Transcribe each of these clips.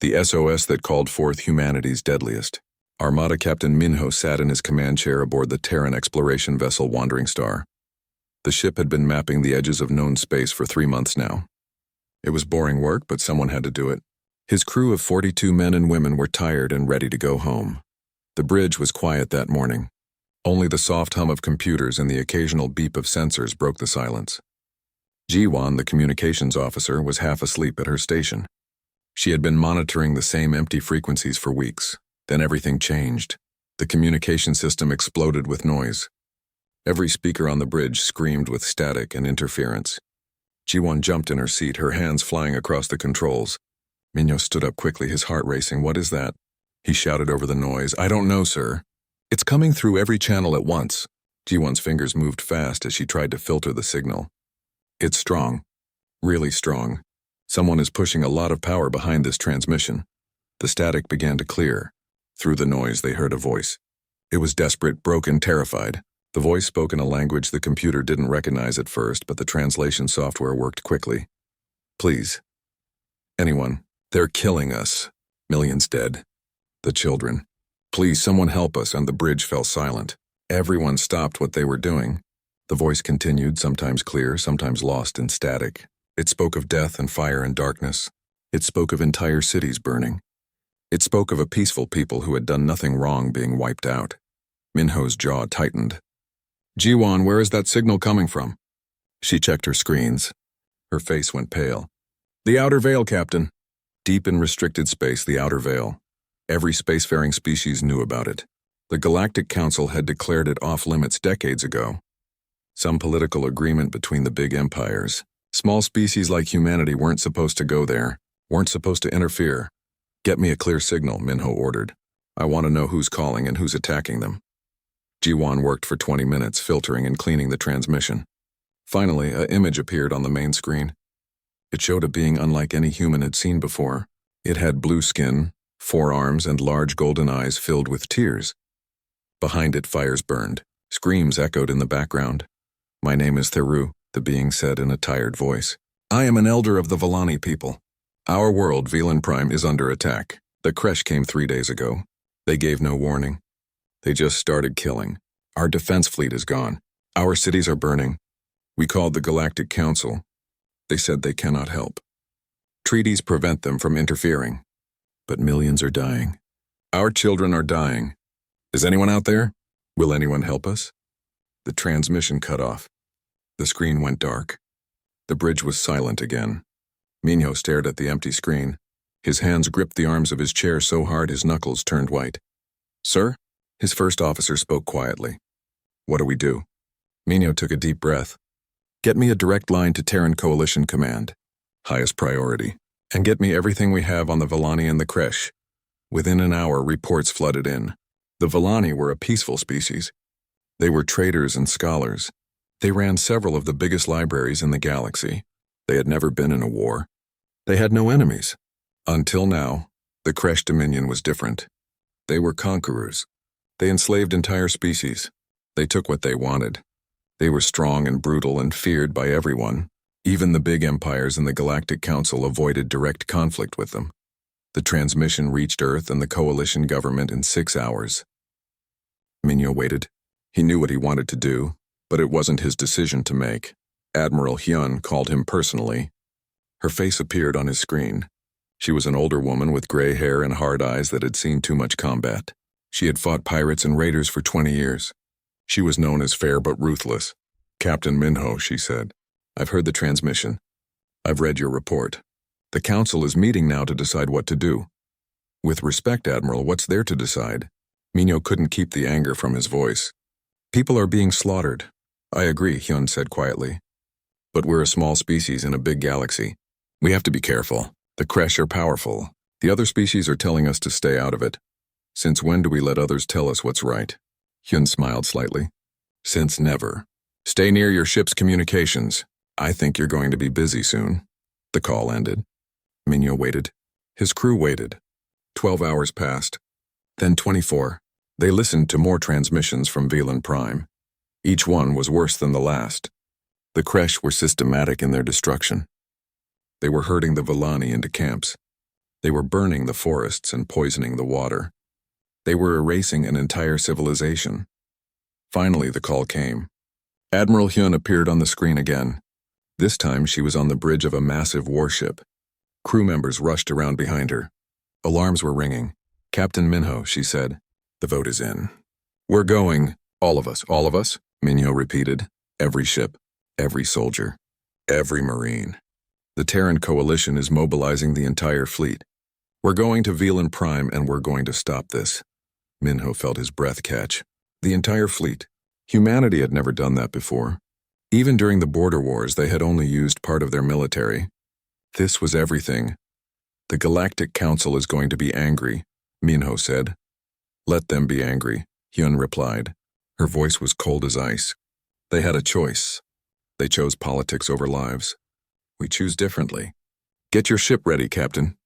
the SOS that called forth humanity's deadliest. Armada Captain Minho sat in his command chair aboard the Terran exploration vessel Wandering Star. The ship had been mapping the edges of known space for 3 months now. It was boring work, but someone had to do it. His crew of 42 men and women were tired and ready to go home. The bridge was quiet that morning. Only the soft hum of computers and the occasional beep of sensors broke the silence. Jiwan, the communications officer, was half asleep at her station. She had been monitoring the same empty frequencies for weeks. Then everything changed. The communication system exploded with noise. Every speaker on the bridge screamed with static and interference. Jiwan jumped in her seat, her hands flying across the controls. Minho stood up quickly, his heart racing. "What is that?" He shouted over the noise. "I don't know, sir. It's coming through every channel at once." Jiwan's fingers moved fast as she tried to filter the signal. "It's strong. Really strong. Someone is pushing a lot of power behind this transmission." The static began to clear. Through the noise, they heard a voice. It was desperate, broken, terrified. The voice spoke in a language the computer didn't recognize at first, but the translation software worked quickly. "Please. Anyone. They're killing us. Millions dead. The children. Please, someone help us," and the bridge fell silent. Everyone stopped what they were doing. The voice continued, sometimes clear, sometimes lost in static. It spoke of death and fire and darkness. It spoke of entire cities burning. It spoke of a peaceful people who had done nothing wrong being wiped out. Minho's jaw tightened. "Jiwan, where is that signal coming from?" She checked her screens. Her face went pale. "The Outer Veil, Captain." Deep in restricted space, the Outer Veil. Every spacefaring species knew about it. The Galactic Council had declared it off-limits decades ago. Some political agreement between the big empires. Small species like humanity weren't supposed to go there, weren't supposed to interfere. "Get me a clear signal," Minho ordered. "I want to know who's calling and who's attacking them." Jiwan worked for 20 minutes, filtering and cleaning the transmission. Finally, an image appeared on the main screen. It showed a being unlike any human had seen before. It had blue skin, 4 arms, and large golden eyes filled with tears. Behind it, fires burned. Screams echoed in the background. "My name is Theru," the being said in a tired voice. "I am an elder of the Villani people. Our world, Velan Prime, is under attack. The Kresh came 3 days ago. They gave no warning. They just started killing. Our defense fleet is gone. Our cities are burning. We called the Galactic Council. They said they cannot help. Treaties prevent them from interfering. But millions are dying. Our children are dying. Is anyone out there? Will anyone help us?" The transmission cut off. The screen went dark. The bridge was silent again. Minho stared at the empty screen. His hands gripped the arms of his chair so hard his knuckles turned white. "Sir?" His first officer spoke quietly. "What do we do?" Minho took a deep breath. "Get me a direct line to Terran Coalition Command. Highest priority. And get me everything we have on the Villani and the Kresh." Within an hour, reports flooded in. The Villani were a peaceful species. They were traders and scholars. They ran several of the biggest libraries in the galaxy. They had never been in a war. They had no enemies. Until now, the Kresh Dominion was different. They were conquerors. They enslaved entire species. They took what they wanted. They were strong and brutal and feared by everyone. Even the big empires in the Galactic Council avoided direct conflict with them. The transmission reached Earth and the coalition government in 6 hours. Minho waited. He knew what he wanted to do, but it wasn't his decision to make. Admiral Hyun called him personally. Her face appeared on his screen. She was an older woman with gray hair and hard eyes that had seen too much combat. She had fought pirates and raiders for 20 years. She was known as fair but ruthless. "Captain Minho," she said, "I've heard the transmission. I've read your report. The Council is meeting now to decide what to do." "With respect, Admiral, what's there to decide?" Minho couldn't keep the anger from his voice. "People are being slaughtered." "I agree," Hyun said quietly. "But we're a small species in a big galaxy. We have to be careful. The Kresh are powerful. The other species are telling us to stay out of it. Since when do we let others tell us what's right?" Hyun smiled slightly. "Since never. Stay near your ship's communications. I think you're going to be busy soon." The call ended. Minho waited. His crew waited. 12 hours passed. Then 24. They listened to more transmissions from Velan Prime. Each one was worse than the last. The Kresh were systematic in their destruction. They were herding the Villani into camps. They were burning the forests and poisoning the water. They were erasing an entire civilization. Finally, the call came. Admiral Hyun appeared on the screen again. This time, she was on the bridge of a massive warship. Crew members rushed around behind her. Alarms were ringing. "Captain Minho," she said, "the vote is in. We're going, all of us," Minho repeated. Every ship, every soldier, every Marine. The Terran coalition is mobilizing the entire fleet. We're going to Velan Prime and we're going to stop this. Minho felt his breath catch. The entire fleet. Humanity had never done that before. Even during the border wars, they had only used part of their military. This was everything. The Galactic Council is going to be angry, Minho said. Let them be angry, Hyun replied. Her voice was cold as ice. They had a choice. They chose politics over lives. We choose differently. Get your ship ready, Captain.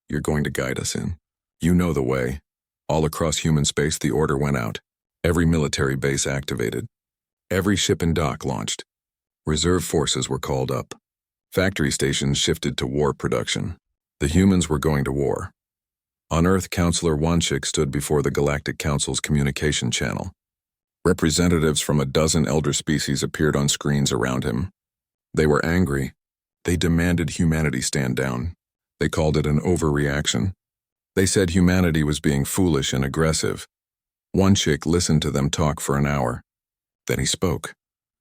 You're going to guide us in. You know the way. All across human space, the order went out. Every military base activated. Every ship in dock launched. Reserve forces were called up. Factory stations shifted to war production. The humans were going to war. On Earth, Counselor Wanchik stood before the Galactic Council's communication channel. Representatives from a dozen elder species appeared on screens around him. They were angry. They demanded humanity stand down. They called it an overreaction. They said humanity was being foolish and aggressive. Wanchik listened to them talk for an hour. Then he spoke.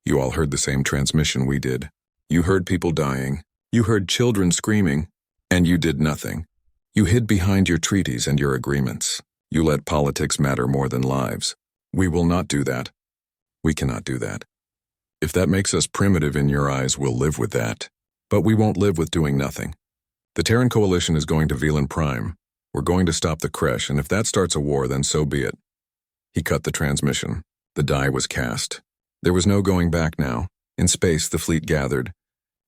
You all heard the same transmission we did. You heard people dying. You heard children screaming. And you did nothing. You hid behind your treaties and your agreements. You let politics matter more than lives. We will not do that. We cannot do that. If that makes us primitive in your eyes, we'll live with that. But we won't live with doing nothing. The Terran Coalition is going to Velan Prime. We're going to stop the crash, and if that starts a war, then so be it. He cut the transmission. The die was cast. There was no going back now. In space, the fleet gathered.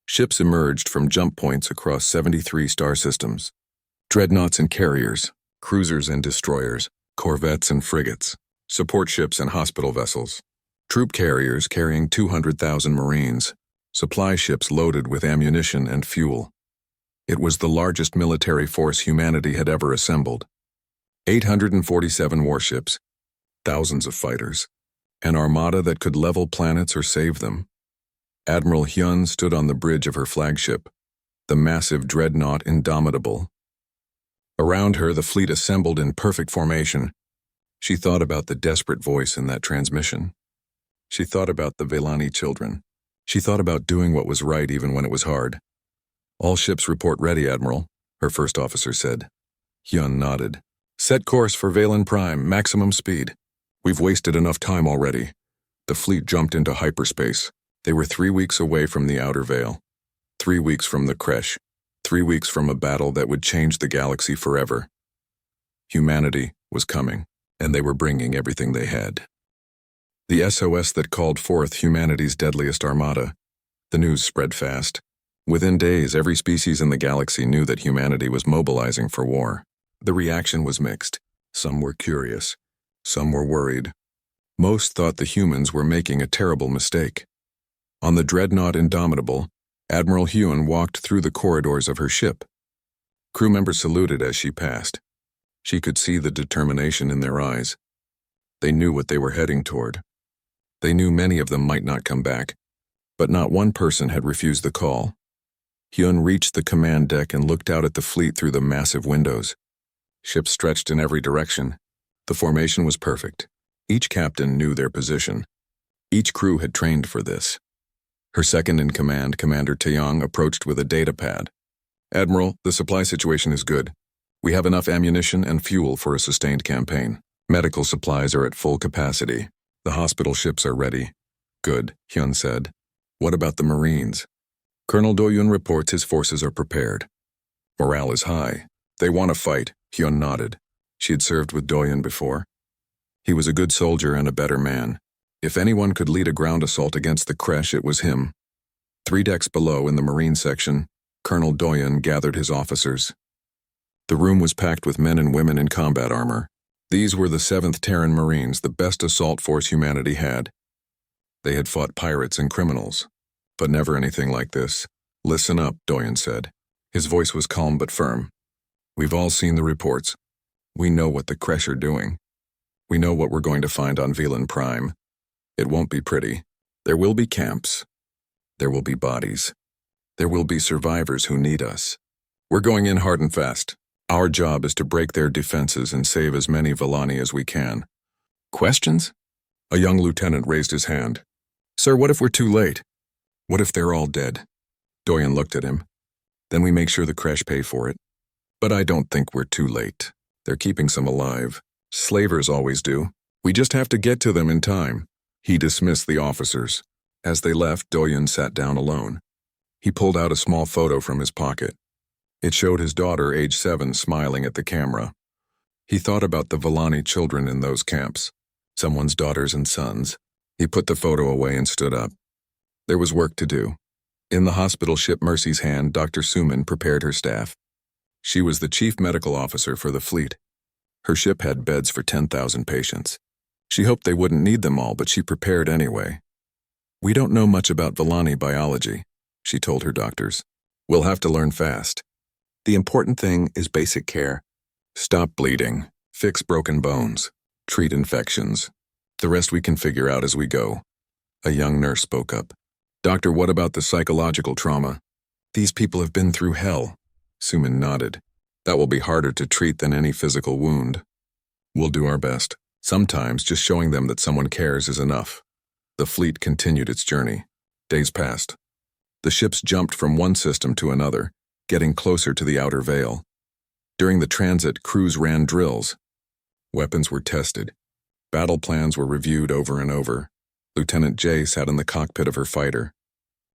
Ships emerged from jump points across 73 star systems. Dreadnoughts and carriers, cruisers and destroyers, corvettes and frigates, support ships and hospital vessels, troop carriers carrying 200,000 Marines, supply ships loaded with ammunition and fuel. It was the largest military force humanity had ever assembled. 847 warships, thousands of fighters, an armada that could level planets or save them. Admiral Hyun stood on the bridge of her flagship, the massive dreadnought Indomitable. Around her, the fleet assembled in perfect formation. She thought about the desperate voice in that transmission. She thought about the Velani children. She thought about doing what was right even when it was hard. All ships report ready, Admiral, her first officer said. Hyun nodded. Set course for Velan Prime, maximum speed. We've wasted enough time already. The fleet jumped into hyperspace. They were 3 weeks away from the outer veil. 3 weeks from the crash. 3 weeks from a battle that would change the galaxy forever. Humanity was coming, and they were bringing everything they had. The SOS that called forth humanity's deadliest armada. The news spread fast. Within days, every species in the galaxy knew that humanity was mobilizing for war. The reaction was mixed. Some were curious. Some were worried. Most thought the humans were making a terrible mistake. On the dreadnought Indomitable, Admiral Hyun walked through the corridors of her ship. Crew members saluted as she passed. She could see the determination in their eyes. They knew what they were heading toward. They knew many of them might not come back, but not one person had refused the call. Hyun reached the command deck and looked out at the fleet through the massive windows. Ships stretched in every direction. The formation was perfect. Each captain knew their position. Each crew had trained for this. Her second-in-command, Commander Taeyong, approached with a data pad. Admiral, the supply situation is good. We have enough ammunition and fuel for a sustained campaign. Medical supplies are at full capacity. The hospital ships are ready. Good, Hyun said. What about the Marines? Colonel Do-yun reports his forces are prepared. Morale is high. They want to fight, Hyun nodded. She had served with Do-yun before. He was a good soldier and a better man. If anyone could lead a ground assault against the crash, it was him. 3 decks below in the Marine section, Colonel Do-yun gathered his officers. The room was packed with men and women in combat armor. These were the 7th Terran Marines, the best assault force humanity had. They had fought pirates and criminals, but never anything like this. Listen up, Do-yun said. His voice was calm but firm. We've all seen the reports. We know what the Kresh are doing. We know what we're going to find on Velan Prime. It won't be pretty. There will be camps. There will be bodies. There will be survivors who need us. We're going in hard and fast. Our job is to break their defenses and save as many Vellani as we can. Questions? A young lieutenant raised his hand. Sir, what if we're too late? What if they're all dead? Doyen looked at him. Then we make sure the Kresh pay for it. But I don't think we're too late. They're keeping some alive. Slavers always do. We just have to get to them in time. He dismissed the officers. As they left, Doyen sat down alone. He pulled out a small photo from his pocket. It showed his daughter, age 7, smiling at the camera. He thought about the Vellani children in those camps, someone's daughters and sons. He put the photo away and stood up. There was work to do. In the hospital ship Mercy's Hand, Dr. Suman prepared her staff. She was the chief medical officer for the fleet. Her ship had beds for 10,000 patients. She hoped they wouldn't need them all, but she prepared anyway. We don't know much about Vellani biology, she told her doctors. We'll have to learn fast. The important thing is basic care. Stop bleeding, fix broken bones, treat infections. The rest we can figure out as we go. A young nurse spoke up. Doctor, what about the psychological trauma? These people have been through hell. Suman nodded. That will be harder to treat than any physical wound. We'll do our best. Sometimes just showing them that someone cares is enough. The fleet continued its journey. Days passed. The ships jumped from one system to another, getting closer to the outer veil. During the transit, crews ran drills. Weapons were tested. Battle plans were reviewed over and over. Lieutenant Jay sat in the cockpit of her fighter.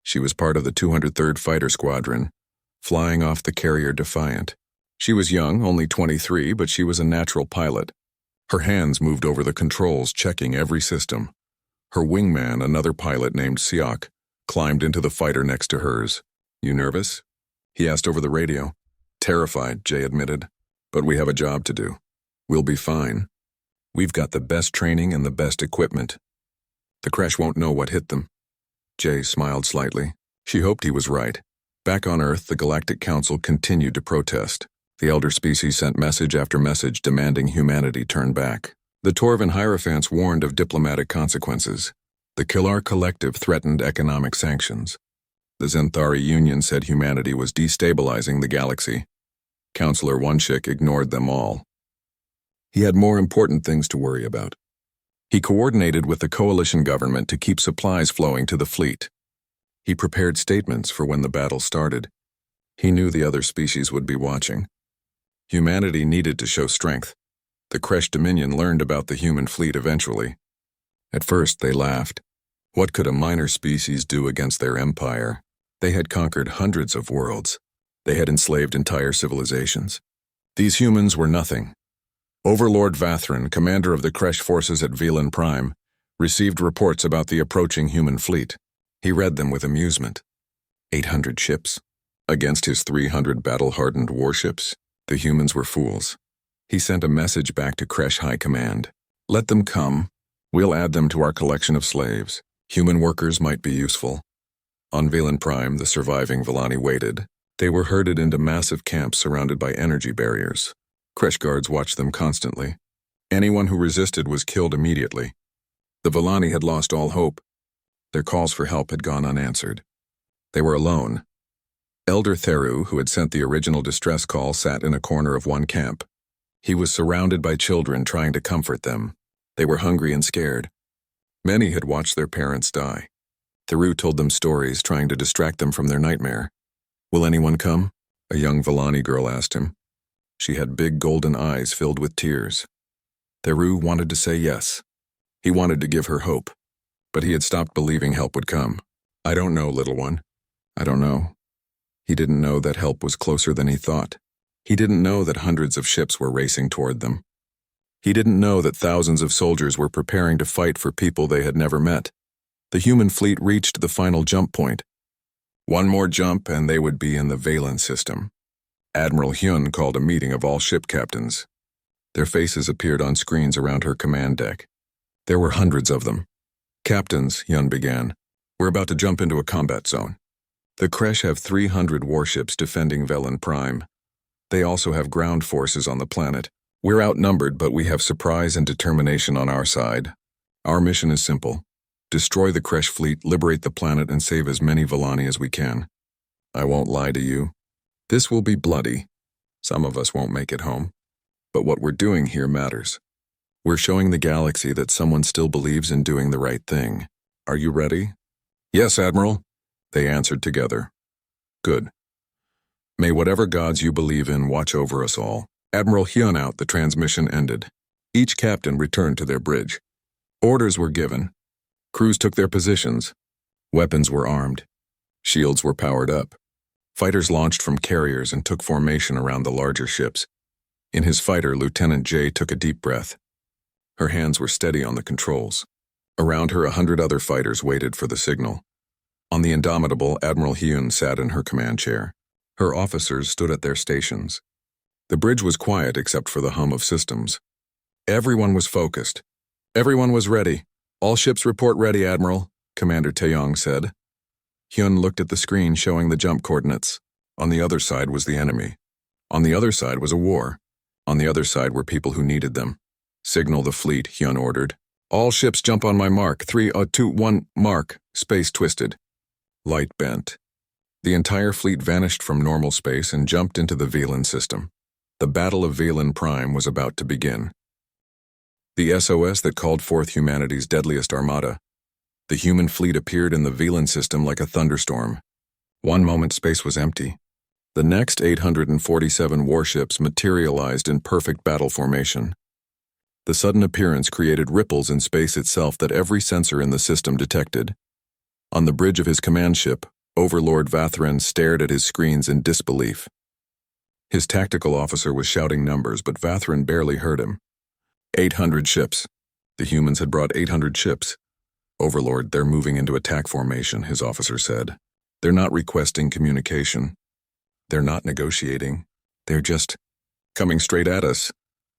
She was part of the 203rd Fighter Squadron, flying off the carrier Defiant. She was young, only 23, but she was a natural pilot. Her hands moved over the controls, checking every system. Her wingman, another pilot named Siak, climbed into the fighter next to hers. You nervous? He asked over the radio. Terrified, Jay admitted. But we have a job to do. We'll be fine. We've got the best training and the best equipment. The Kresh won't know what hit them. Jay smiled slightly. She hoped he was right. Back on Earth, the Galactic Council continued to protest. The elder species sent message after message demanding humanity turn back. The Torvan Hierophants warned of diplomatic consequences. The Killar Collective threatened economic sanctions. The Zenthari Union said humanity was destabilizing the galaxy. Counselor Oneshik ignored them all. He had more important things to worry about. He coordinated with the coalition government to keep supplies flowing to the fleet. He prepared statements for when the battle started. He knew the other species would be watching. Humanity needed to show strength. The Kresh Dominion learned about the human fleet eventually. At first, they laughed. What could a minor species do against their empire? They had conquered hundreds of worlds. They had enslaved entire civilizations. These humans were nothing. Overlord Vathran, commander of the Kresh forces at Velan Prime, received reports about the approaching human fleet. He read them with amusement. 800 ships. Against his 300 battle-hardened warships, the humans were fools. He sent a message back to Kresh High Command. Let them come. We'll add them to our collection of slaves. Human workers might be useful. On Velan Prime, the surviving Vellani waited. They were herded into massive camps surrounded by energy barriers. Kresh guards watched them constantly. Anyone who resisted was killed immediately. The Vellani had lost all hope. Their calls for help had gone unanswered. They were alone. Elder Theru, who had sent the original distress call, sat in a corner of one camp. He was surrounded by children trying to comfort them. They were hungry and scared. Many had watched their parents die. Theru told them stories, trying to distract them from their nightmare. Will anyone come? A young Vellani girl asked him. She had big golden eyes filled with tears. Theru wanted to say yes. He wanted to give her hope, but he had stopped believing help would come. I don't know, little one. I don't know. He didn't know that help was closer than he thought. He didn't know that hundreds of ships were racing toward them. He didn't know that thousands of soldiers were preparing to fight for people they had never met. The human fleet reached the final jump point. One more jump and they would be in the Velan system. Admiral Hyun called a meeting of all ship captains. Their faces appeared on screens around her command deck. There were hundreds of them. Captains, Hyun began, we're about to jump into a combat zone. The Kresh have 300 warships defending Velan Prime. They also have ground forces on the planet. We're outnumbered, but we have surprise and determination on our side. Our mission is simple. Destroy the Kresh fleet, liberate the planet, and save as many Villani as we can. I won't lie to you. This will be bloody. Some of us won't make it home. But what we're doing here matters. We're showing the galaxy that someone still believes in doing the right thing. Are you ready? Yes, Admiral, they answered together. Good. May whatever gods you believe in watch over us all. Admiral Hyun out, the transmission ended. Each captain returned to their bridge. Orders were given. Crews took their positions. Weapons were armed. Shields were powered up. Fighters launched from carriers and took formation around the larger ships. In his fighter, Lieutenant J took a deep breath. Her hands were steady on the controls. Around her, 100 other fighters waited for the signal. On the Indomitable, Admiral Hyun sat in her command chair. Her officers stood at their stations. The bridge was quiet except for the hum of systems. Everyone was focused. Everyone was ready. All ships report ready, Admiral, Commander Taeyong said. Hyun looked at the screen showing the jump coordinates. On the other side was the enemy. On the other side was a war. On the other side were people who needed them. Signal the fleet, Hyun ordered. All ships jump on my mark. 3, 2, 1, mark. Space twisted. Light bent. The entire fleet vanished from normal space and jumped into the Velan system. The Battle of Velan Prime was about to begin. The SOS that called forth humanity's deadliest armada. The human fleet appeared in the Velan system like a thunderstorm. One moment space was empty. The next 847 warships materialized in perfect battle formation. The sudden appearance created ripples in space itself that every sensor in the system detected. On the bridge of his command ship, Overlord Vathran stared at his screens in disbelief. His tactical officer was shouting numbers, but Vathran barely heard him. 800 ships. The humans had brought 800 ships. Overlord, they're moving into attack formation, his officer said. They're not requesting communication. They're not negotiating. They're just coming straight at us.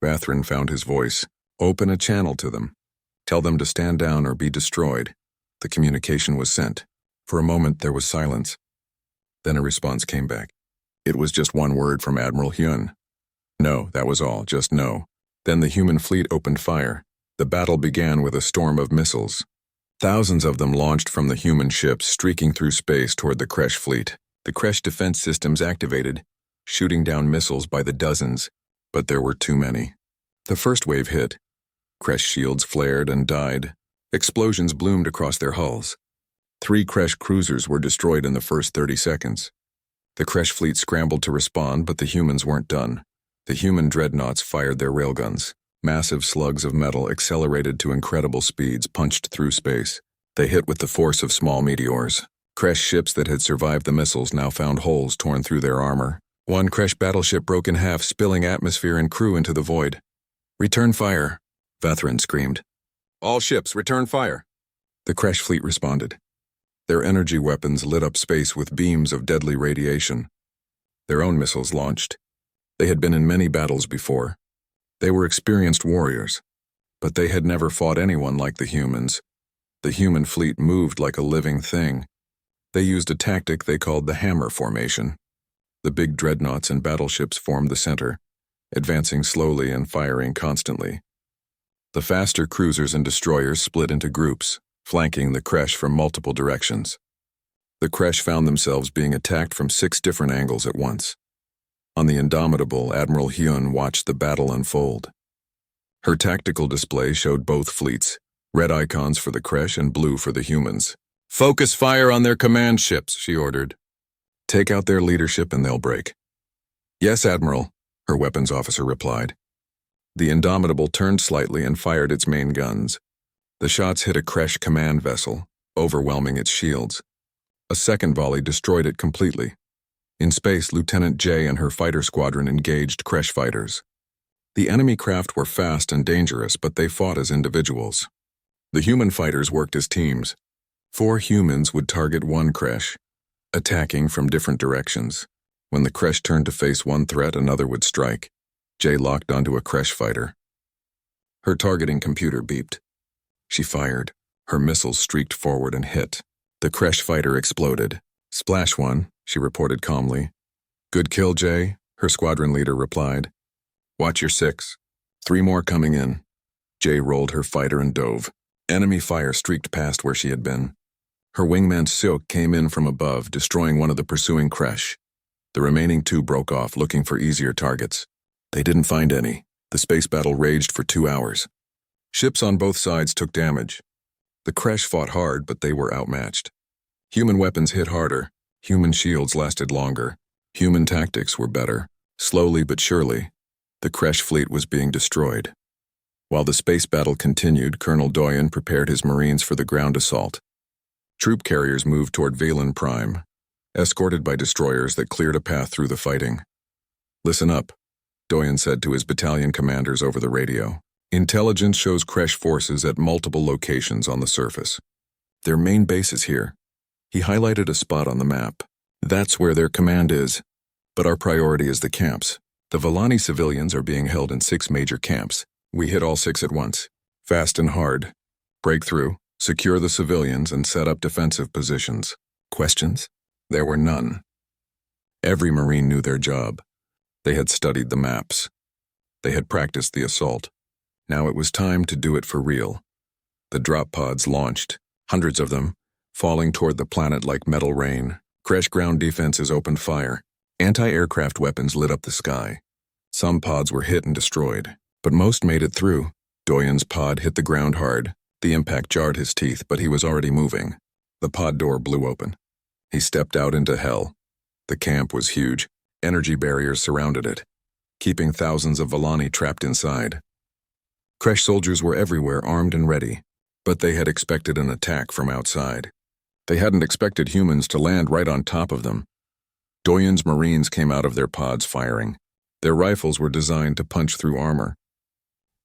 Vathran found his voice. Open a channel to them. Tell them to stand down or be destroyed. The communication was sent. For a moment, there was silence. Then a response came back. It was just one word from Admiral Hyun. No, that was all, just no. Then the human fleet opened fire. The battle began with a storm of missiles. Thousands of them launched from the human ships, streaking through space toward the Kresh fleet. The Kresh defense systems activated, shooting down missiles by the dozens, but there were too many. The first wave hit. Kresh shields flared and died. Explosions bloomed across their hulls. 3 Kresh cruisers were destroyed in the first 30 seconds. The Kresh fleet scrambled to respond, but the humans weren't done. The human dreadnoughts fired their railguns. Massive slugs of metal accelerated to incredible speeds punched through space. They hit with the force of small meteors. Kresh ships that had survived the missiles now found holes torn through their armor. One Kresh battleship broke in half, spilling atmosphere and crew into the void. Return fire, Vathran screamed. All ships, return fire. The Kresh fleet responded. Their energy weapons lit up space with beams of deadly radiation. Their own missiles launched. They had been in many battles before. They were experienced warriors, but they had never fought anyone like the humans. The human fleet moved like a living thing. They used a tactic they called the hammer formation. The big dreadnoughts and battleships formed the center, advancing slowly and firing constantly. The faster cruisers and destroyers split into groups, flanking the Kresh from multiple directions. The Kresh found themselves being attacked from 6 different angles at once. On the Indomitable, Admiral Hyun watched the battle unfold. Her tactical display showed both fleets, red icons for the Kresh and blue for the humans. Focus fire on their command ships, she ordered. Take out their leadership and they'll break. Yes, Admiral, her weapons officer replied. The Indomitable turned slightly and fired its main guns. The shots hit a Kresh command vessel, overwhelming its shields. A second volley destroyed it completely. In space, Lieutenant J and her fighter squadron engaged Kresh fighters. The enemy craft were fast and dangerous, but they fought as individuals. The human fighters worked as teams. 4 humans would target one Kresh, attacking from different directions. When the Kresh turned to face one threat, another would strike. J locked onto a Kresh fighter. Her targeting computer beeped. She fired. Her missiles streaked forward and hit. The Kresh fighter exploded. Splash one, she reported calmly. Good kill, J, Her squadron leader replied. Watch your 6. 3 more coming in. Jay rolled her fighter and dove. Enemy fire streaked past where she had been. Her wingman Silk came in from above, destroying one of the pursuing Kresh. The remaining 2 broke off, looking for easier targets. They didn't find any. The space battle raged for 2 hours. Ships on both sides took damage. The Kresh fought hard, but they were outmatched. Human weapons hit harder. Human shields lasted longer. Human tactics were better. Slowly but surely, the Kresh fleet was being destroyed. While the space battle continued, Colonel Doyen prepared his Marines for the ground assault. Troop carriers moved toward Valen Prime, escorted by destroyers that cleared a path through the fighting. Listen up, Doyen said to his battalion commanders over the radio. Intelligence shows Kresh forces at multiple locations on the surface. Their main base is here. He highlighted a spot on the map. That's where their command is. But our priority is the camps. The Vallani civilians are being held in 6 major camps. We hit all 6 at once. Fast and hard. Break through, secure the civilians, and set up defensive positions. Questions? There were none. Every Marine knew their job. They had studied the maps. They had practiced the assault. Now it was time to do it for real. The drop pods launched, hundreds of them, falling toward the planet like metal rain. Kresh ground defenses opened fire. Anti-aircraft weapons lit up the sky. Some pods were hit and destroyed, but most made it through. Doyen's pod hit the ground hard. The impact jarred his teeth, but he was already moving. The pod door blew open. He stepped out into hell. The camp was huge. Energy barriers surrounded it, keeping thousands of Vallani trapped inside. Kresh soldiers were everywhere, armed and ready, but they had expected an attack from outside. They hadn't expected humans to land right on top of them. Doyen's Marines came out of their pods firing. Their rifles were designed to punch through armor.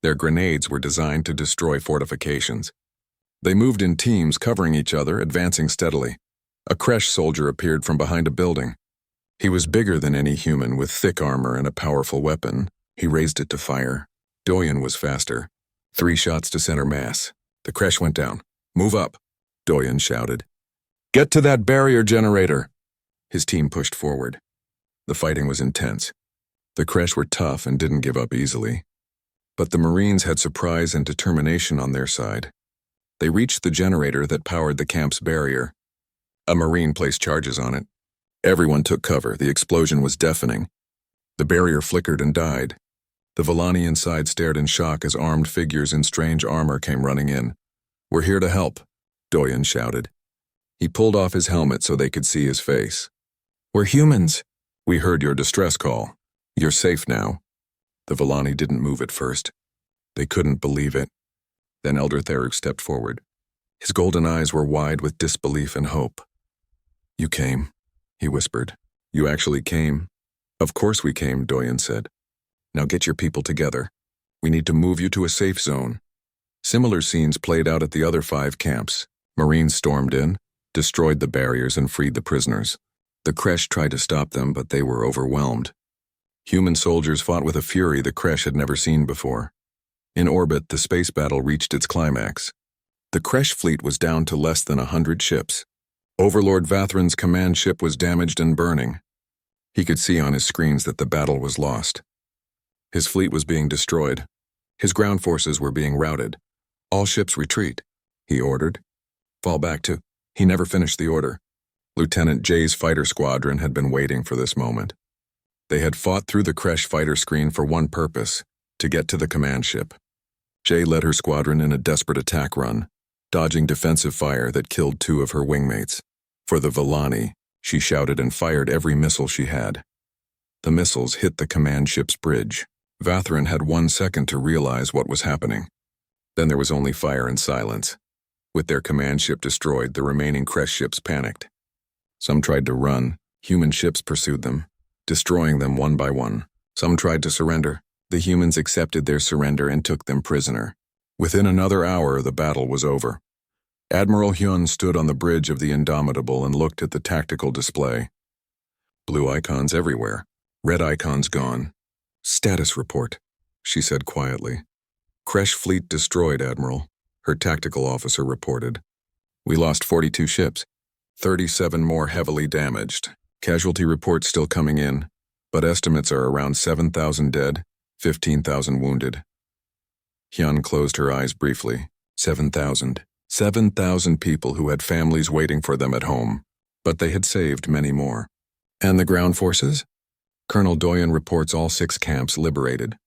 Their grenades were designed to destroy fortifications. They moved in teams, covering each other, advancing steadily. A Kresh soldier appeared from behind a building. He was bigger than any human, with thick armor and a powerful weapon. He raised it to fire. Doyen was faster. 3 shots to center mass. The Kresh went down. Move up, Doyen shouted. Get to that barrier generator. His team pushed forward. The fighting was intense. The Kresh were tough and didn't give up easily. But the Marines had surprise and determination on their side. They reached the generator that powered the camp's barrier. A Marine placed charges on it. Everyone took cover. The explosion was deafening. The barrier flickered and died. The Vallani inside stared in shock as armed figures in strange armor came running in. We're here to help, Doyen shouted. He pulled off his helmet so they could see his face. We're humans. We heard your distress call. You're safe now. The Vallani didn't move at first. They couldn't believe it. Then Elder Therug stepped forward. His golden eyes were wide with disbelief and hope. You came, he whispered. You actually came? Of course we came, Doyen said. Now get your people together. We need to move you to a safe zone. Similar scenes played out at the other 5 camps. Marines stormed in, destroyed the barriers, and freed the prisoners. The Kresh tried to stop them, but they were overwhelmed. Human soldiers fought with a fury the Kresh had never seen before. In orbit, the space battle reached its climax. The Kresh fleet was down to less than 100 ships. Overlord Vathran's command ship was damaged and burning. He could see on his screens that the battle was lost. His fleet was being destroyed. His ground forces were being routed. All ships retreat, he ordered. Fall back to... He never finished the order. Lieutenant Jay's fighter squadron had been waiting for this moment. They had fought through the Kresh fighter screen for one purpose, to get to the command ship. Jay led her squadron in a desperate attack run, dodging defensive fire that killed 2 of her wingmates. For the Vallani, she shouted and fired every missile she had. The missiles hit the command ship's bridge. Vathran had 1 second to realize what was happening. Then there was only fire and silence. With their command ship destroyed, the remaining Kresh ships panicked. Some tried to run. Human ships pursued them, destroying them one by one. Some tried to surrender. The humans accepted their surrender and took them prisoner. Within another hour, the battle was over. Admiral Hyun stood on the bridge of the Indomitable and looked at the tactical display. Blue icons everywhere. Red icons gone. Status report, she said quietly. Kresh fleet destroyed, Admiral, her tactical officer reported. We lost 42 ships, 37 more heavily damaged. Casualty reports still coming in, but estimates are around 7,000 dead, 15,000 wounded. Hyun closed her eyes briefly. 7,000. 7,000 people who had families waiting for them at home, but they had saved many more. And the ground forces? Colonel Doyen reports all 6 camps liberated.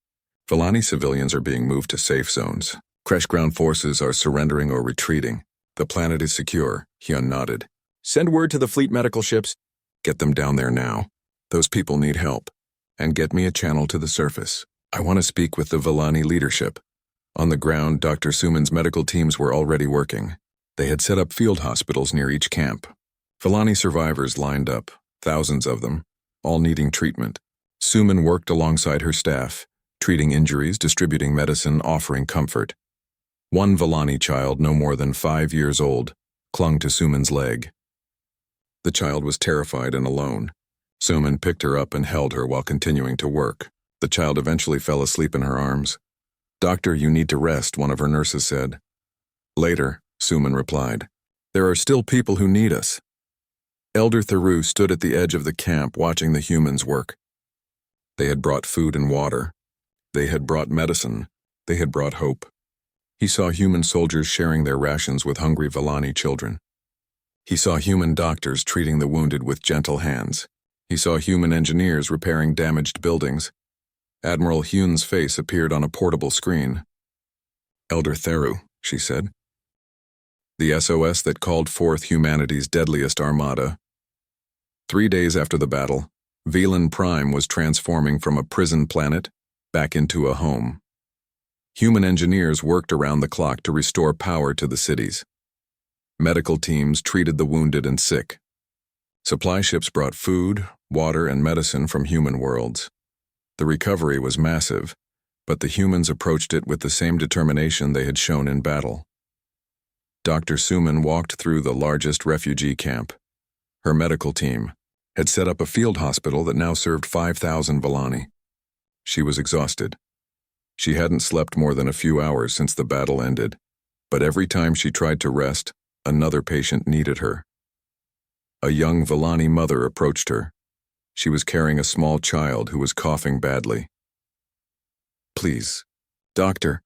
Villani civilians are being moved to safe zones. Crash ground forces are surrendering or retreating. The planet is secure, Hyun nodded. Send word to the fleet medical ships. Get them down there now. Those people need help. And get me a channel to the surface. I want to speak with the Villani leadership. On the ground, Dr. Suman's medical teams were already working. They had set up field hospitals near each camp. Villani survivors lined up, thousands of them, all needing treatment. Suman worked alongside her staff, treating injuries, distributing medicine, offering comfort. One Villani child, no more than 5 years old, clung to Suman's leg. The child was terrified and alone. Suman picked her up and held her while continuing to work. The child eventually fell asleep in her arms. Doctor, you need to rest, one of her nurses said. Later, Suman replied. There are still people who need us. Elder Theroux stood at the edge of the camp watching the humans work. They had brought food and water. They had brought medicine. They had brought hope. He saw human soldiers sharing their rations with hungry Villani children. He saw human doctors treating the wounded with gentle hands. He saw human engineers repairing damaged buildings. Admiral Hyun's face appeared on a portable screen. Elder Theroux, she said. The SOS that called forth humanity's deadliest armada. 3 days after the battle, Velan Prime was transforming from a prison planet back into a home. Human engineers worked around the clock to restore power to the cities. Medical teams treated the wounded and sick. Supply ships brought food, water, and medicine from human worlds. The recovery was massive, but the humans approached it with the same determination they had shown in battle. Dr. Suman walked through the largest refugee camp. Her medical team had set up a field hospital that now served 5,000 Villani. She was exhausted. She hadn't slept more than a few hours since the battle ended, but every time she tried to rest, another patient needed her. A young Villani mother approached her. She was carrying a small child who was coughing badly. Please, doctor,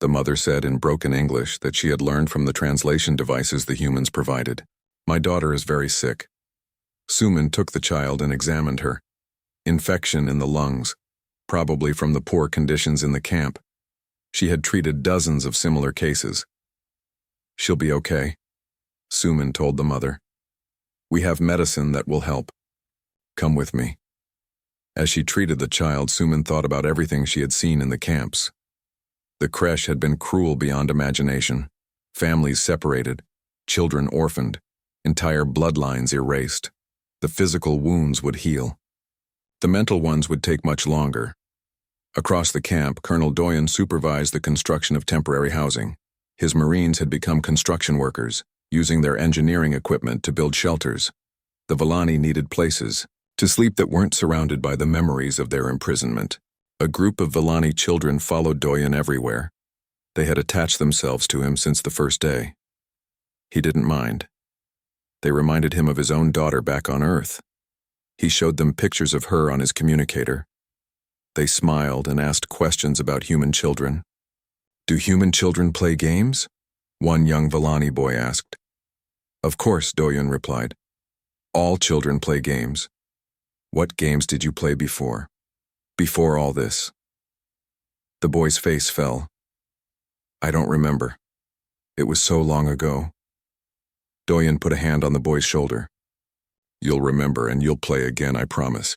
the mother said in broken English that she had learned from the translation devices the humans provided. My daughter is very sick. Suman took the child and examined her. Infection in the lungs, probably from the poor conditions in the camp. She had treated dozens of similar cases. She'll be okay, Suman told the mother. We have medicine that will help. Come with me. As she treated the child, Suman thought about everything she had seen in the camps. The creche had been cruel beyond imagination. Families separated, children orphaned, entire bloodlines erased. The physical wounds would heal. The mental ones would take much longer. Across the camp, Colonel Doyen supervised the construction of temporary housing. His Marines had become construction workers, using their engineering equipment to build shelters. The Villani needed places to sleep that weren't surrounded by the memories of their imprisonment. A group of Villani children followed Doyen everywhere. They had attached themselves to him since the first day. He didn't mind. They reminded him of his own daughter back on Earth. He showed them pictures of her on his communicator. They smiled and asked questions about human children. Do human children play games? One young Villani boy asked. Of course, Doyen replied. All children play games. What games did you play before? Before all this? The boy's face fell. I don't remember. It was so long ago. Doyen put a hand on the boy's shoulder. You'll remember and you'll play again, I promise.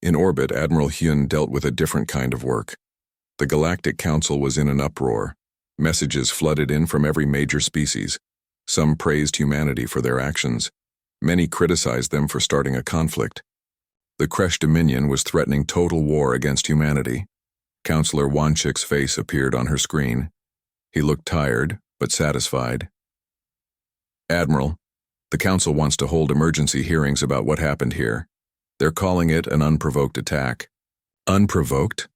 In orbit, Admiral Hyun dealt with a different kind of work. The Galactic Council was in an uproar. Messages flooded in from every major species. Some praised humanity for their actions. Many criticized them for starting a conflict. The Kresh Dominion was threatening total war against humanity. Counselor Wanchik's face appeared on her screen. He looked tired, but satisfied. Admiral, the Council wants to hold emergency hearings about what happened here. They're calling it an unprovoked attack. Unprovoked?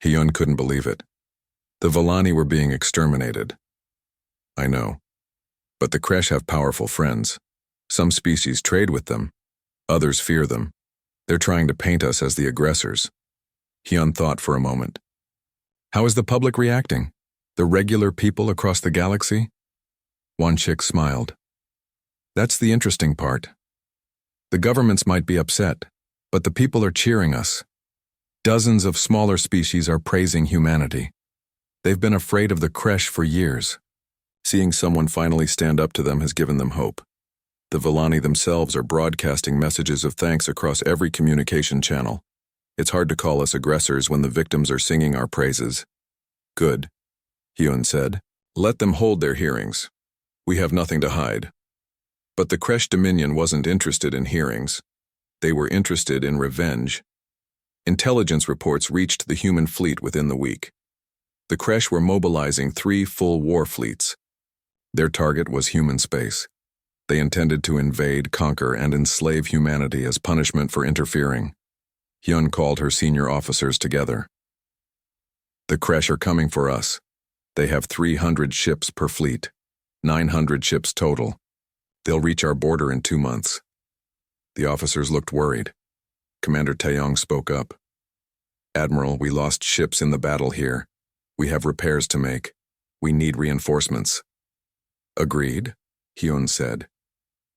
Hyun couldn't believe it. The Villani were being exterminated. I know. But the Kresh have powerful friends. Some species trade with them. Others fear them. They're trying to paint us as the aggressors. Hyun thought for a moment. How is the public reacting? The regular people across the galaxy? Won-shik smiled. That's the interesting part. The governments might be upset, but the people are cheering us. Dozens of smaller species are praising humanity. They've been afraid of the Kresh for years. Seeing someone finally stand up to them has given them hope. The Villani themselves are broadcasting messages of thanks across every communication channel. It's hard to call us aggressors when the victims are singing our praises. Good, Hyun said. Let them hold their hearings. We have nothing to hide. But the Kresh Dominion wasn't interested in hearings. They were interested in revenge. Intelligence reports reached the human fleet within the week. The Kresh were mobilizing 3 full war fleets. Their target was human space. They intended to invade, conquer, and enslave humanity as punishment for interfering. Hyun called her senior officers together. The Kresh are coming for us. They have 300 ships per fleet, 900 ships total. They'll reach our border in 2 months. The officers looked worried. Commander Taeyong spoke up. Admiral, we lost ships in the battle here. We have repairs to make. We need reinforcements. Agreed, Hyun said.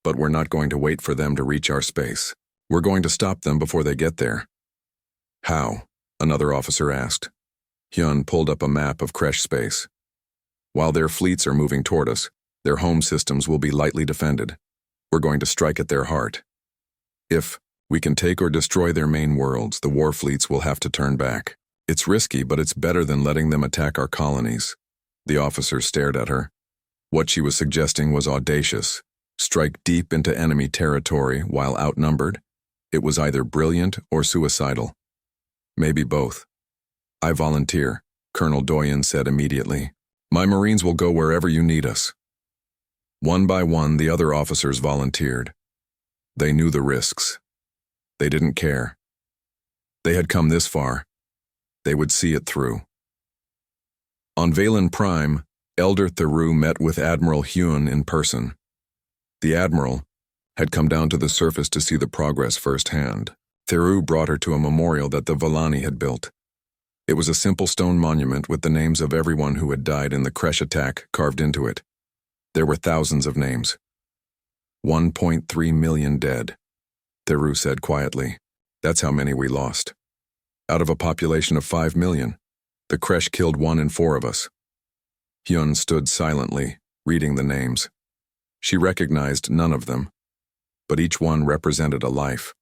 But we're not going to wait for them to reach our space. We're going to stop them before they get there. How? Another officer asked. Hyun pulled up a map of Kresh space. While their fleets are moving toward us, their home systems will be lightly defended. We're going to strike at their heart. If we can take or destroy their main worlds, the war fleets will have to turn back. It's risky, but it's better than letting them attack our colonies. The officer stared at her. What she was suggesting was audacious. Strike deep into enemy territory while outnumbered? It was either brilliant or suicidal. Maybe both. I volunteer, Colonel Doyen said immediately. My Marines will go wherever you need us. One by one, the other officers volunteered. They knew the risks. They didn't care. They had come this far. They would see it through. On Valen Prime, Elder Theroux met with Admiral Hyun in person. The Admiral had come down to the surface to see the progress firsthand. Theroux brought her to a memorial that the Villani had built. It was a simple stone monument with the names of everyone who had died in the Kresh attack carved into it. There were thousands of names. 1.3 million dead, Theroux said quietly. That's how many we lost. Out of a population of 5 million, the Kresh killed 1 in 4 of us. Hyun stood silently, reading the names. She recognized none of them, but each one represented a life.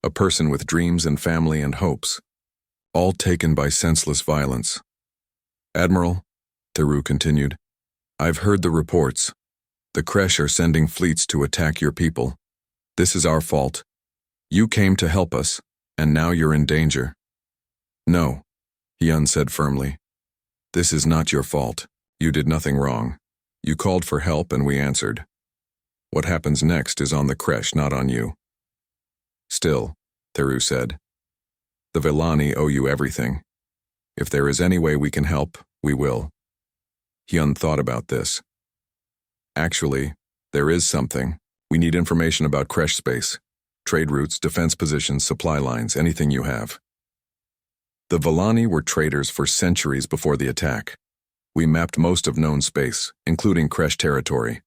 A person with dreams and family and hopes, all taken by senseless violence. Admiral, Theroux continued, I've heard the reports. The Kresh are sending fleets to attack your people. This is our fault. You came to help us, and now you're in danger. No, Hyun said firmly. This is not your fault. You did nothing wrong. You called for help and we answered. What happens next is on the Kresh, not on you. Still, Theroux said, the Villani owe you everything. If there is any way we can help, we will. Hyun thought about this. Actually, there is something. We need information about Kresh space. Trade routes, defense positions, supply lines, anything you have. The Villani were traders for centuries before the attack. We mapped most of known space, including Kresh territory.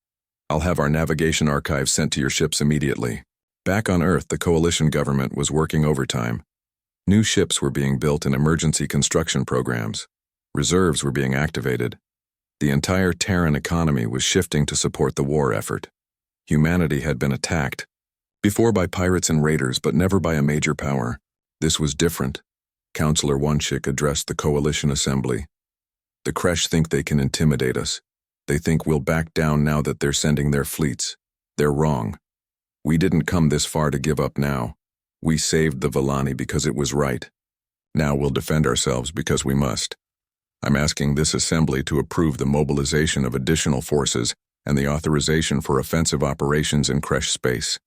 I'll have our navigation archive sent to your ships immediately. Back on Earth, the coalition government was working overtime. New ships were being built in emergency construction programs. Reserves were being activated. The entire Terran economy was shifting to support the war effort. Humanity had been attacked, before by pirates and raiders, but never by a major power. This was different. Counselor Won-shik addressed the coalition assembly. The Kresh think they can intimidate us. They think we'll back down now that they're sending their fleets. They're wrong. We didn't come this far to give up now. We saved the Villani because it was right. Now we'll defend ourselves because we must. I'm asking this assembly to approve the mobilization of additional forces and the authorization for offensive operations in Kresh space.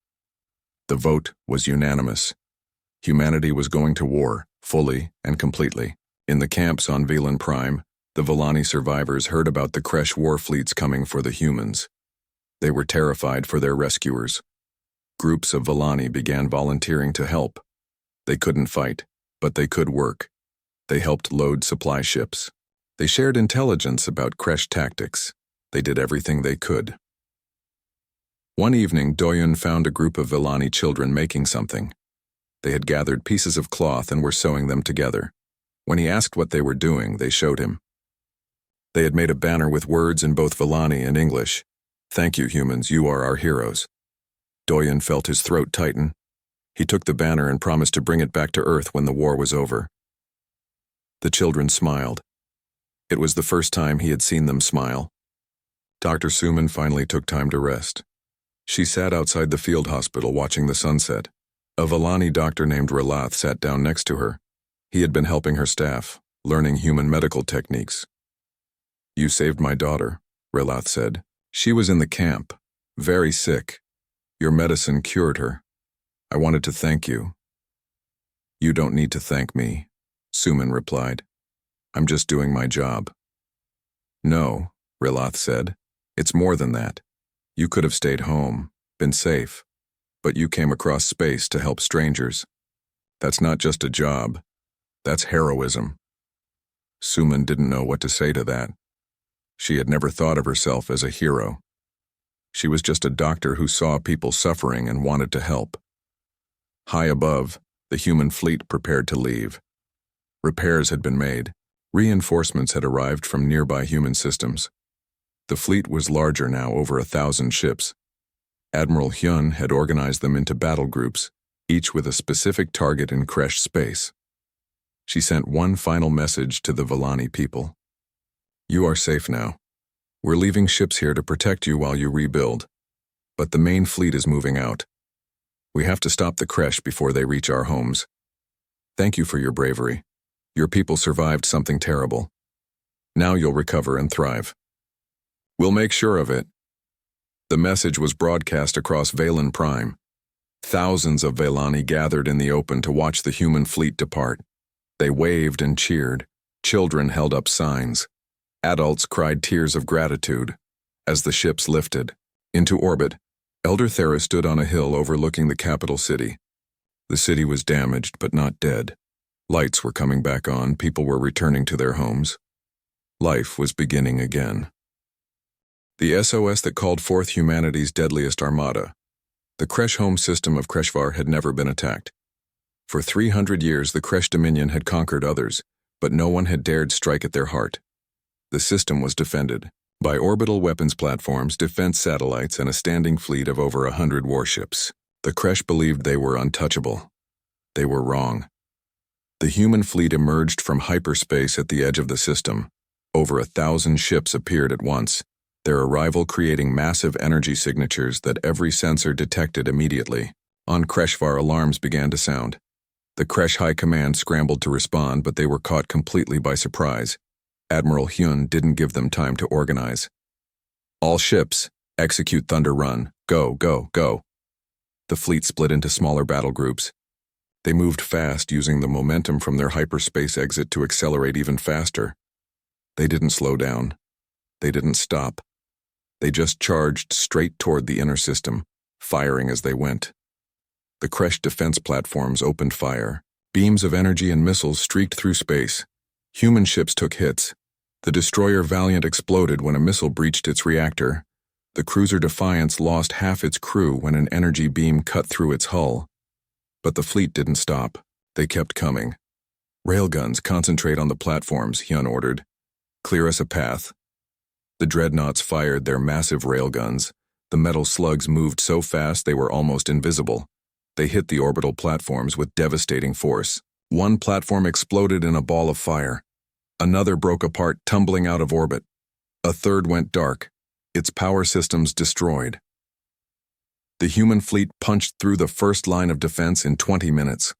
The vote was unanimous. Humanity was going to war, fully and completely. In the camps on Valen Prime, the Villani survivors heard about the Kresh war fleets coming for the humans. They were terrified for their rescuers. Groups of Villani began volunteering to help, They couldn't fight, but they could work. They helped load supply ships. They shared intelligence about crash tactics. They did everything they could. One evening, Doyun found a group of Villani children making something. They had gathered pieces of cloth and were sewing them together. When he asked what they were doing, they showed him. They had made a banner with words in both Villani and English. "Thank you, humans, you are our heroes." Doyun felt his throat tighten. He took the banner and promised to bring it back to Earth when the war was over. The children smiled. It was the first time he had seen them smile. Dr. Suman finally took time to rest. She sat outside the field hospital watching the sunset. A Villani doctor named Relath sat down next to her. He had been helping her staff, learning human medical techniques. "You saved my daughter," Relath said. "She was in the camp, very sick. Your medicine cured her. I wanted to thank you." "You don't need to thank me," Suman replied. "I'm just doing my job." "No," Relath said. "It's more than that. You could have stayed home, been safe, but you came across space to help strangers. That's not just a job. That's heroism." Suman didn't know what to say to that. She had never thought of herself as a hero. She was just a doctor who saw people suffering and wanted to help. High above, the human fleet prepared to leave. Repairs had been made. Reinforcements had arrived from nearby human systems. The fleet was larger now, over 1,000 ships. Admiral Hyun had organized them into battle groups, each with a specific target in Kresh space. She sent one final message to the Villani people. "You are safe now. We're leaving ships here to protect you while you rebuild. But the main fleet is moving out. We have to stop the Kresh before they reach our homes. Thank you for your bravery. Your people survived something terrible. Now you'll recover and thrive. We'll make sure of it." The message was broadcast across Valen Prime. Thousands of Villani gathered in the open to watch the human fleet depart. They waved and cheered. Children held up signs. Adults cried tears of gratitude. As the ships lifted into orbit, Elder Thera stood on a hill overlooking the capital city. The city was damaged but not dead. Lights were coming back on, people were returning to their homes. Life was beginning again. The SOS that called forth humanity's deadliest armada. The Kresh home system of Kreshvar had never been attacked. For 300 years the Kresh Dominion had conquered others, but no one had dared strike at their heart. The system was defended by orbital weapons platforms, defense satellites, and a standing fleet of over 100 warships. The Kresh believed they were untouchable. They were wrong. The human fleet emerged from hyperspace at the edge of the system. Over 1,000 ships appeared at once, their arrival creating massive energy signatures that every sensor detected immediately. On Kreshvar, alarms began to sound. The Kresh High Command scrambled to respond, but they were caught completely by surprise. Admiral Hyun didn't give them time to organize. "All ships, execute Thunder Run. Go, go, go." The fleet split into smaller battle groups. They moved fast, using the momentum from their hyperspace exit to accelerate even faster. They didn't slow down. They didn't stop. They just charged straight toward the inner system, firing as they went. The Kresh defense platforms opened fire. Beams of energy and missiles streaked through space. Human ships took hits. The destroyer Valiant exploded when a missile breached its reactor. The cruiser Defiance lost half its crew when an energy beam cut through its hull. But the fleet didn't stop. They kept coming. "Railguns, concentrate on the platforms," Hyun ordered. "Clear us a path." The dreadnoughts fired their massive railguns. The metal slugs moved so fast they were almost invisible. They hit the orbital platforms with devastating force. One platform exploded in a ball of fire. Another broke apart, tumbling out of orbit. A third went dark, its power systems destroyed. The human fleet punched through the first line of defense in 20 minutes.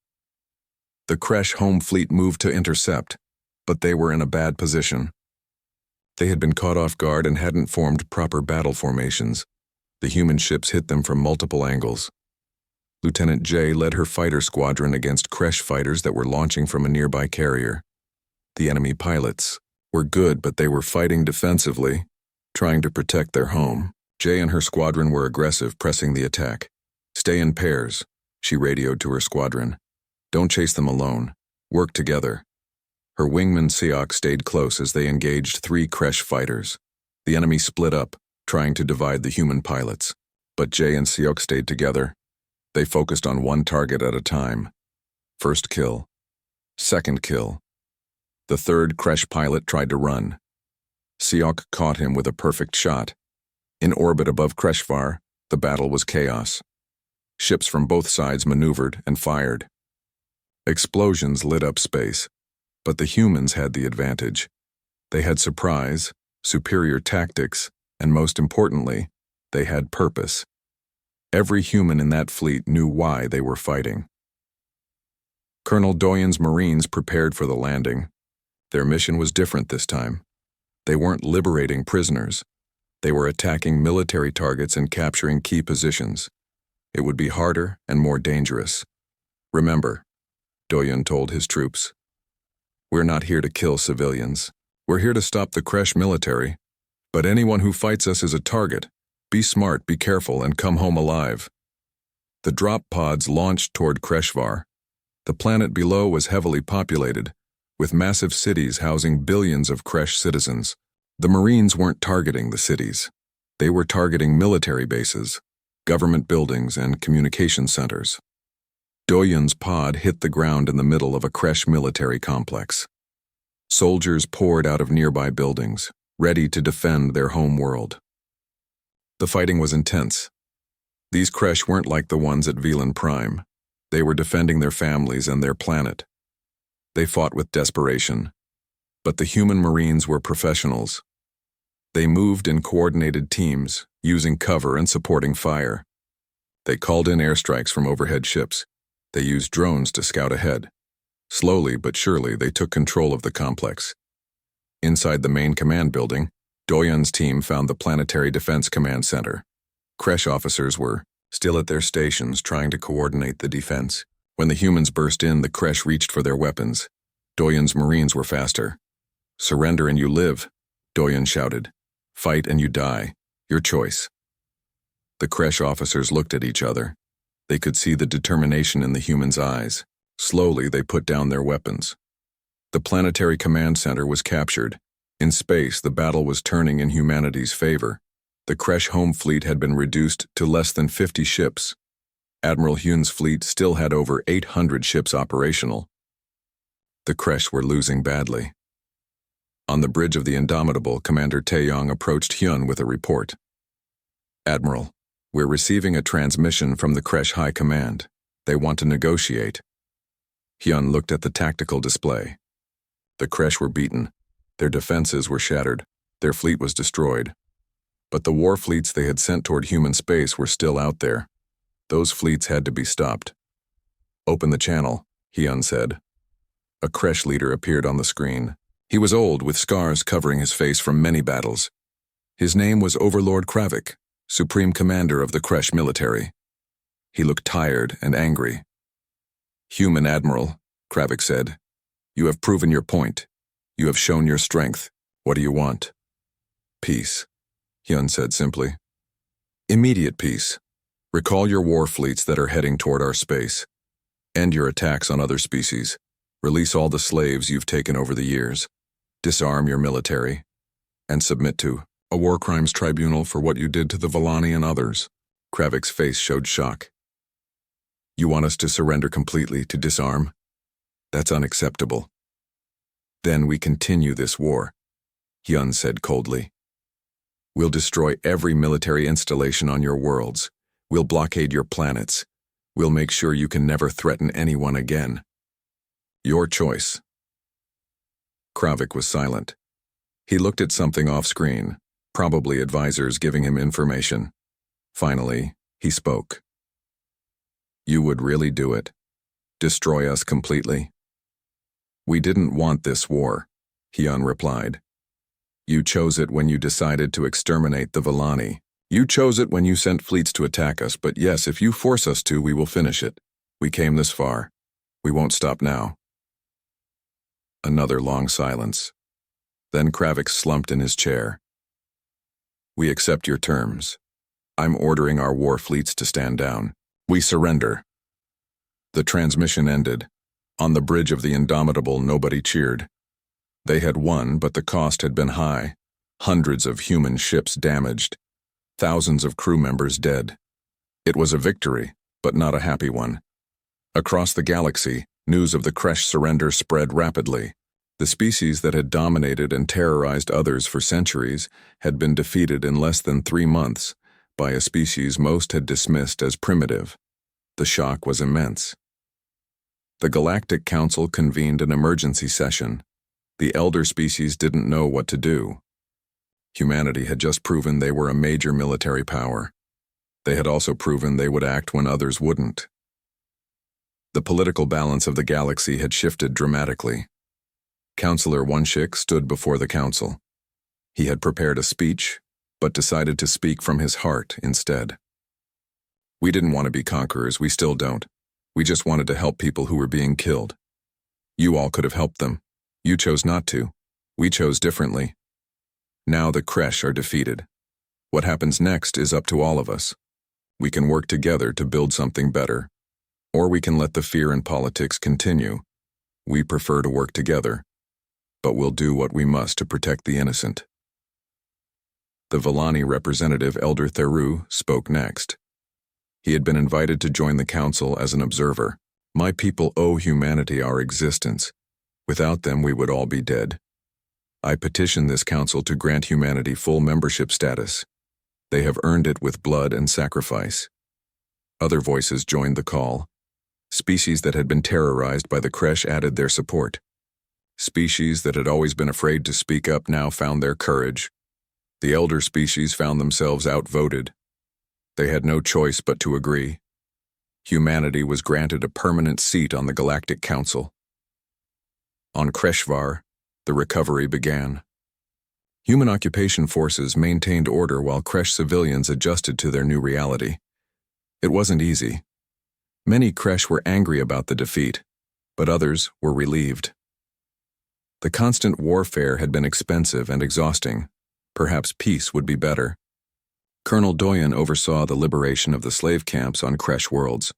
The Kresh home fleet moved to intercept, but they were in a bad position. They had been caught off guard and hadn't formed proper battle formations. The human ships hit them from multiple angles. Lieutenant J led her fighter squadron against Kresh fighters that were launching from a nearby carrier. The enemy pilots were good, but they were fighting defensively, trying to protect their home. J and her squadron were aggressive, pressing the attack. "Stay in pairs," she radioed to her squadron. Don't chase them alone. Work together. Her wingman Seok stayed close as they engaged 3 Kresh fighters. The enemy split up, trying to divide the human pilots. But Jay and Seok stayed together. They focused on one target at a time. First kill. Second kill. The third Kresh pilot tried to run. Seok caught him with a perfect shot. In orbit above Kreshvar, the battle was chaos. Ships from both sides maneuvered and fired. Explosions lit up space, but the humans had the advantage. They had surprise, superior tactics, and most importantly, they had purpose. Every human in that fleet knew why they were fighting. Colonel Doyen's Marines prepared for the landing. Their mission was different this time. They weren't liberating prisoners. They were attacking military targets and capturing key positions. It would be harder and more dangerous. Remember, Doyen told his troops, we're not here to kill civilians. We're here to stop the Kresh military. But anyone who fights us is a target. Be smart, be careful, and come home alive. The drop pods launched toward Kreshvar. The planet below was heavily populated, with massive cities housing billions of Kresh citizens. The Marines weren't targeting the cities. They were targeting military bases, government buildings, and communication centers. Doyen's pod hit the ground in the middle of a Kresh military complex. Soldiers poured out of nearby buildings, ready to defend their home world. The fighting was intense. These Kresh weren't like the ones at Velan Prime. They were defending their families and their planet. They fought with desperation. But the human Marines were professionals. They moved in coordinated teams, using cover and supporting fire. They called in airstrikes from overhead ships. They used drones to scout ahead. Slowly but surely, they took control of the complex. Inside the main command building, Doyen's team found the Planetary Defense Command Center. Kresh officers were still at their stations trying to coordinate the defense. When the humans burst in, the Kresh reached for their weapons. Doyen's Marines were faster. Surrender and you live, Doyen shouted. Fight and you die. Your choice. The Kresh officers looked at each other. They could see the determination in the humans' eyes. Slowly, they put down their weapons. The Planetary Command Center was captured. In space, the battle was turning in humanity's favor. The Kresh home fleet had been reduced to less than 50 ships. Admiral Hyun's fleet still had over 800 ships operational. The Kresh were losing badly. On the bridge of the Indomitable, Commander Taeyong approached Hyun with a report. Admiral, we're receiving a transmission from the Kresh High Command. They want to negotiate. Hyun looked at the tactical display. The Kresh were beaten. Their defenses were shattered. Their fleet was destroyed. But the war fleets they had sent toward human space were still out there. Those fleets had to be stopped. Open the channel, Hyun said. A Kresh leader appeared on the screen. He was old, with scars covering his face from many battles. His name was Overlord Kravik, Supreme Commander of the Kresh military. He looked tired and angry. Human Admiral, Kravik said, you have proven your point. You have shown your strength. What do you want? Peace, Hyun said simply. Immediate peace. Recall your war fleets that are heading toward our space. End your attacks on other species. Release all the slaves you've taken over the years. Disarm your military. And submit to a war crimes tribunal for what you did to the Volani and others. Kravik's face showed shock. You want us to surrender completely, to disarm? That's unacceptable. Then we continue this war, Hyun said coldly. We'll destroy every military installation on your worlds. We'll blockade your planets. We'll make sure you can never threaten anyone again. Your choice. Kravik was silent. He looked at something off-screen, probably advisors giving him information. Finally, he spoke. You would really do it? Destroy us completely? We didn't want this war, Hyun replied. You chose it when you decided to exterminate the Volani. You chose it when you sent fleets to attack us, but yes, if you force us to, we will finish it. We came this far. We won't stop now. Another long silence. Then Kravik slumped in his chair. We accept your terms. I'm ordering our war fleets to stand down. We surrender. The transmission ended. On the bridge of the Indomitable, nobody cheered. They had won, but the cost had been high. Hundreds of human ships damaged. Thousands of crew members dead. It was a victory, but not a happy one. Across the galaxy, news of the Kresh surrender spread rapidly. The species that had dominated and terrorized others for centuries had been defeated in less than 3 months by a species most had dismissed as primitive. The shock was immense. The Galactic Council convened an emergency session. The elder species didn't know what to do. Humanity had just proven they were a major military power. They had also proven they would act when others wouldn't. The political balance of the galaxy had shifted dramatically. Counselor Oneshik stood before the council. He had prepared a speech, but decided to speak from his heart instead. We didn't want to be conquerors, we still don't. We just wanted to help people who were being killed. You all could have helped them. You chose not to. We chose differently. Now the Kresh are defeated. What happens next is up to all of us. We can work together to build something better. Or we can let the fear and politics continue. We prefer to work together. But we'll do what we must to protect the innocent. The Villani representative, Elder Theru, spoke next. He had been invited to join the council as an observer. My people owe humanity our existence. Without them, we would all be dead. I petition this council to grant humanity full membership status. They have earned it with blood and sacrifice. Other voices joined the call. Species that had been terrorized by the Kresh added their support. Species that had always been afraid to speak up now found their courage. The elder species found themselves outvoted. They had no choice but to agree. Humanity was granted a permanent seat on the Galactic Council. On Kreshvar, the recovery began. Human occupation forces maintained order while Kresh civilians adjusted to their new reality. It wasn't easy. Many Kresh were angry about the defeat, but others were relieved. The constant warfare had been expensive and exhausting. Perhaps peace would be better. Colonel Doyen oversaw the liberation of the slave camps on Kresh worlds.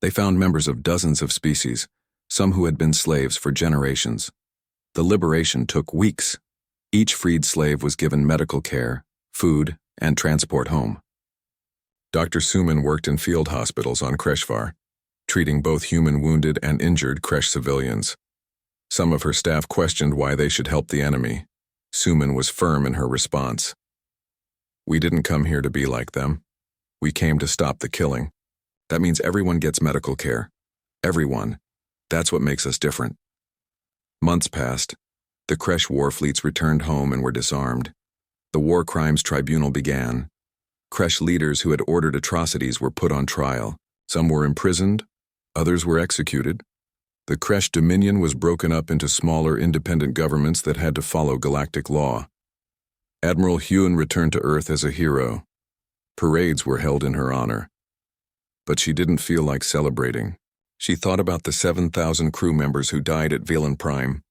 They found members of dozens of species, some who had been slaves for generations. The liberation took weeks. Each freed slave was given medical care, food, and transport home. Dr. Suman worked in field hospitals on Kreshvar, treating both human wounded and injured Kresh civilians. Some of her staff questioned why they should help the enemy. Suman was firm in her response. We didn't come here to be like them. We came to stop the killing. That means everyone gets medical care. Everyone. That's what makes us different. Months passed. The Kresh war fleets returned home and were disarmed. The War Crimes Tribunal began. Kresh leaders who had ordered atrocities were put on trial. Some were imprisoned, others were executed. The Kresh Dominion was broken up into smaller independent governments that had to follow galactic law. Admiral Huen returned to Earth as a hero. Parades were held in her honor. But she didn't feel like celebrating. She thought about the 7,000 crew members who died at Velen Prime.